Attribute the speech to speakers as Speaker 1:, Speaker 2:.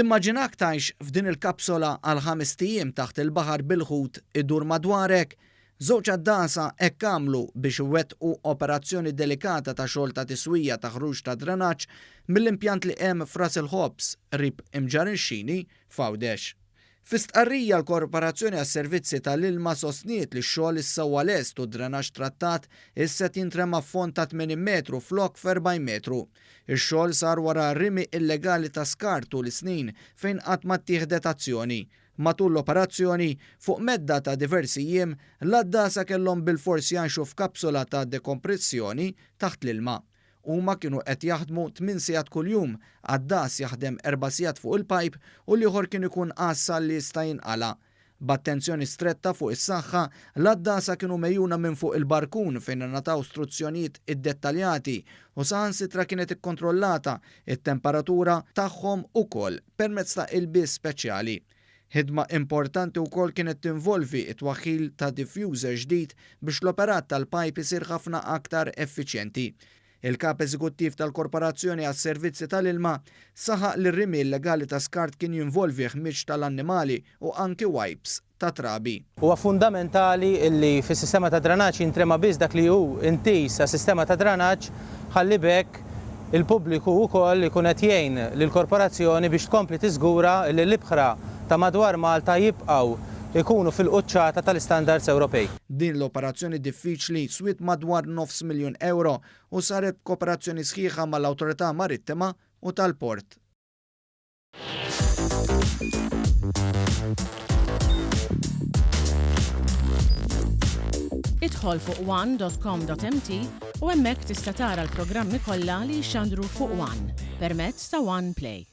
Speaker 1: Timmaġinak tgħix f'din il-kapsola għal 5 ijiem taħt il-baħar bil-ħut idur madwarek? Żewġ għaddasa hekk għamlu biex iwettqu operazzjoni delikata ta' xogħol ta' tiswija ta' ħruġ ta' drenaġġ mill-impjant li hemm f'Ras il-Ħobs qrib Imġarixxini f'Għawdex. Fi stqarrija l-Korporazzjoni għas-Servizzi tal-Ilma sostniet li x-xogħol issewwa lest u d-drenaġġ trattat issa jintrema f'fond ta' 80 metru flok f'40 metru. Ix-xogħol sar wara rimi illegali ta' skartu l-snin fejn qatt ma ttieħdet azzjoni. Matul l-operazzjoni, fuq medda ta' diversi jiem, l-għaddasa kellhom bil-forsi janxu f'kapsula ta' dekompressjoni taħt l-ilma. Huma kienu qed jaħdmu 8 sigħat kuljum, għaddas jaħdem 4 sigħat fuq il-pipe u l-ieħor kien ikun qassa li jista' jinqala'. B'attenzjoni stretta fuq is-saħħa, l-għaddasa kienu mejjuna minn fuq il-barkun fejn nataw istruzzjonijiet iddettaljati u saħansitra kienet ikkontrollata it-temperatura tagħhom ukoll permezz ta' ilbies speċjali. Ħidma importanti wkoll kienet tinvolvi it-twaħħil ta' diffuser ġdid biex l-operat tal-pipe isir ħafna aktar effiċjenti. Il-kap eżekuttiv tal-Korporazzjoni għas-Servizzi tal-Ilma saħaq li r-rimi illegali ta' skart kien jinvolvi ħmiġ tal-annimali u anki wipes ta' trabi.
Speaker 2: Huwa fundamentali li fis-sistema ta' drenaġġ jintrema biss dak li hu intis għas-sistema ta' drenaġġ ħalli bekk il-pubbliku wkoll ikun qed jgħin lill-korporazzjoni biex tkompli tiżgura li l-ibħra ta' madwar Malta jibqgħu ikunu fil-quċċata tal-istandards Ewropej.
Speaker 1: Din l-operazzjoni diffiċli swiet madwar €900,000 u saret kooperazzjoni sħiħa mal-Awtorità Marittima u tal-Port.
Speaker 3: Idħol fuq one.com.mt u hemmhekk tista' tara l-programmi kollha li jxandru fuq One permezz ta' One Play.